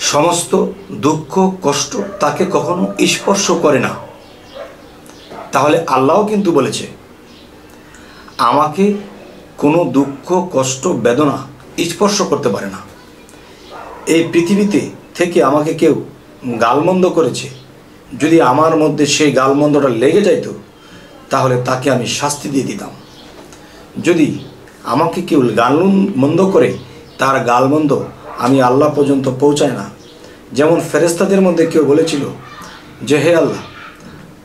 সমস্ত দুঃখ কষ্ট তাকে কখনো স্পর্শ করে না। তাহলে আল্লাহও কিন্তু বলেছে আমাকে কোনো দুঃখ কষ্ট বেদনা স্পর্শ করতে পারে না। এই পৃথিবীতে থেকে আমাকে কেউ গালমন্দ করেছে, যদি আমার মধ্যে সেই গালমন্দটা লেগে যাইত তাহলে তাকে আমি শাস্তি দিয়ে দিতাম। যদি আমাকে কেউ গালমন্দ করে তার গালমন্দ আমি আল্লাহ পর্যন্ত পৌঁছায় না, যেমন ফেরেশতাদের মধ্যে কেউ বলেছিল যে হে আল্লাহ,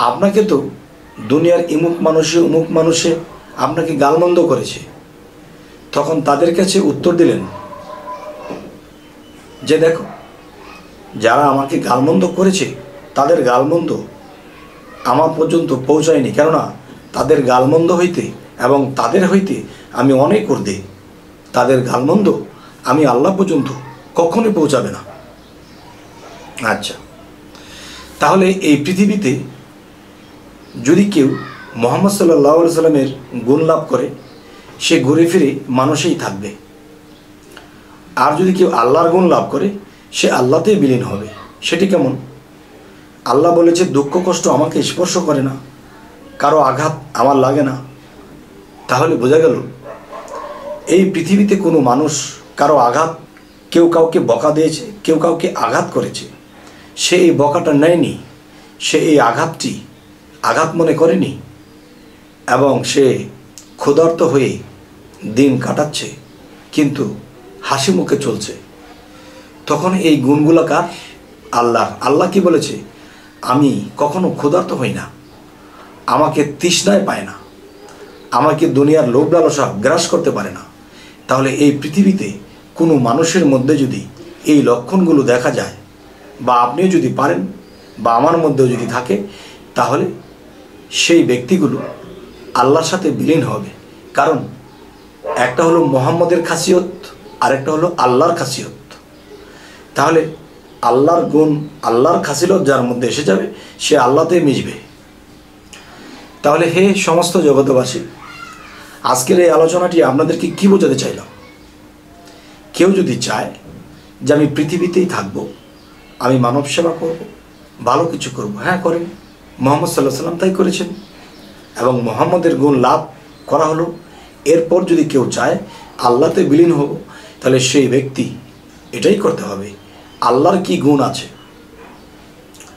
আপনাকে তো দুনিয়ার অমুক মানুষে আপনাকে গালমন্দ করেছে, তখন তাদের কাছে উত্তর দিলেন যে দেখো, যারা আমাকে গালমন্দ করেছে তাদের গালমন্দ আমার পর্যন্ত পৌঁছায়নি, কেননা তাদের গালমন্দ হইতে এবং তাদের হইতে আমি অনেক ঊর্ধ্বে। তাদের গালমন্দ আমি আল্লাহ পর্যন্ত কখনোই পৌঁছাবে না। আচ্ছা, তাহলে এই পৃথিবীতে যদি কেউ মুহাম্মদ সাল্লাল্লাহু আলাইহি সাল্লামের গুণ লাভ করে, সে ঘুরে ফিরে মানুষেই থাকবে। আর যদি কেউ আল্লাহর গুণ লাভ করে, সে আল্লাহতেই বিলীন হবে। সেটি কেমন? আল্লাহ বলেছে দুঃখ কষ্ট আমাকে স্পর্শ করে না, কারো আঘাত আমার লাগে না। তাহলে বোঝা গেল এই পৃথিবীতে কোনো মানুষ কারো আঘাত, কেউ কাউকে বকা দিয়েছে, কেউ কাউকে আঘাত করেছে, সে এই বকাটা নেয়নি, সে এই আঘাতটি আঘাত মনে করেনি এবং সে ক্ষুধার্ত হয়ে দিন কাটাচ্ছে, কিন্তু হাসি মুখে চলছে। তখন এই গুণগুলো কার? আল্লাহর। আল্লাহ কি বলেছে? আমি কখনো ক্ষুধার্ত হই না, আমাকে তৃষ্ণায় পায় না, আমাকে দুনিয়ার লোভ লালসা গ্রাস করতে পারে না। তাহলে এই পৃথিবীতে কোনো মানুষের মধ্যে যদি এই লক্ষণগুলো দেখা যায়, বা আপনিও যদি পারেন, বা আমার মধ্যেও যদি থাকে, তাহলে সেই ব্যক্তিগুলো আল্লাহর সাথে বিলীন হবে। কারণ একটা হলো মুহাম্মদের খাসিয়ত, আরেকটা হলো আল্লাহর খাসিয়ত। তাহলে আল্লাহর গুণ, আল্লাহর খাসিয়ত যার মধ্যে এসে যাবে, সে আল্লাহতে মিশবে। তাহলে হে সমস্ত জগতবাসী, আজকের এই আলোচনাটি আপনাদেরকে কি বোঝাতে চাইলাম? কেউ যদি চায় যে আমি পৃথিবীতেই থাকবো, আমি মানব সেবা করব, ভালো কিছু করব, হ্যাঁ করেন। মুহাম্মদ সাল্লাল্লাহু আলাইহি সাল্লাম তাই করেছেন এবং মুহাম্মদের গুণ লাভ করা হলো। এরপর যদি কেউ চায় আল্লাহতে বিলীন হব, তাহলে সেই ব্যক্তি এটাই করতে হবে। আল্লাহর কি গুণ আছে?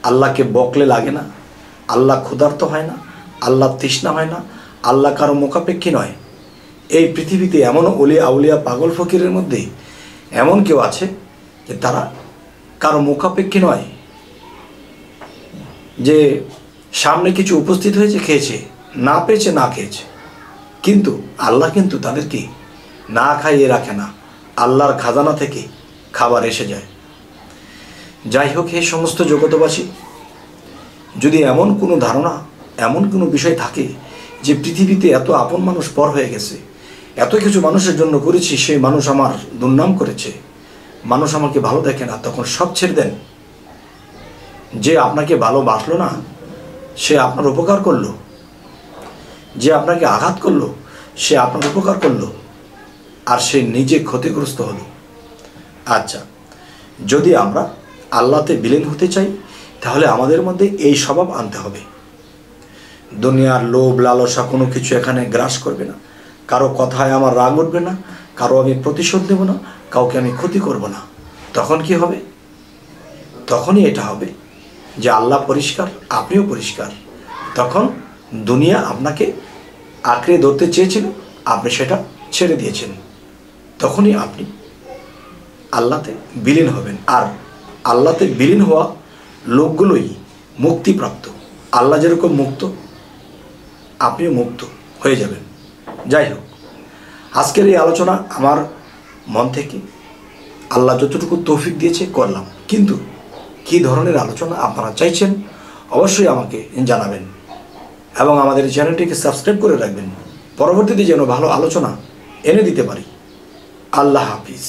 আল্লাহকে বকলে লাগে না, আল্লাহ ক্ষুধার্ত হয় না, আল্লাহ তৃষ্ণা হয় না, আল্লাহ কারো মুখাপেক্ষী নয়। এই পৃথিবীতে এমন ওলিয়া আউলিয়া পাগল ফকিরের মধ্যে এমন কেউ আছে যে তারা কারো মুখাপেক্ষী নয়, যে সামনে কিছু উপস্থিত হয়েছে, খেয়েছে, না পেয়েছে না খেয়েছে, কিন্তু আল্লাহ কিন্তু তাদেরকে না খাইয়ে রাখে না, আল্লাহর খাজানা থেকে খাবার এসে যায়। যাই হোক, হে সমস্ত জগতবাসী, যদি এমন কোনো ধারণা, এমন কোনো বিষয় থাকে যে পৃথিবীতে এত আপন মানুষ পর হয়ে গেছে, এত কিছু মানুষের জন্য করেছি, সেই মানুষ আমার দুর্নাম করেছে, মানুষ আমাকে ভালো দেখে না, তখন সব ছেড়ে দেন। যে আপনাকে ভালোবাসলো না, সে আপনার উপকার করলো, যে আপনাকে আঘাত করলো, সে আপনার উপকার করলো, আর সে নিজে ক্ষতিগ্রস্ত হলো। আচ্ছা, যদি আমরা আল্লাহতে বিলীন হতে চাই, তাহলে আমাদের মধ্যে এই স্বভাব আনতে হবে। দুনিয়ার লোভ লালসা কোনো কিছু এখানে গ্রাস করবে না, কারো কথায় আমার রাগ উঠবে না, কারো আমি প্রতিশোধ নেব না, কাউকে আমি ক্ষতি করব না। তখন কি হবে? তখনই এটা হবে যে আল্লাহ পরিষ্কার, আপনিও পরিষ্কার। তখন দুনিয়া আপনাকে আঁকড়ে ধরতে চেয়েছিল, আপনি সেটা ছেড়ে দিয়েছেন। তখনই আপনি আল্লাহতে বিলীন হবেন। আর আল্লাহতে বিলীন হওয়া লোকগুলোই মুক্তিপ্রাপ্ত। আল্লাহ যেরকম মুক্ত, আপনিও মুক্ত হয়ে যাবেন। যাই হোক, আজকের এই আলোচনা আমার মন থেকে আল্লাহ যতটুকু তৌফিক দিয়েছে করলাম, কিন্তু কী ধরনের আলোচনা আপনারা চাইছেন অবশ্যই আমাকে জানাবেন এবং আমাদের চ্যানেলটিকে সাবস্ক্রাইব করে রাখবেন, পরবর্তীতে যেন ভালো আলোচনা এনে দিতে পারি। আল্লাহ হাফিজ।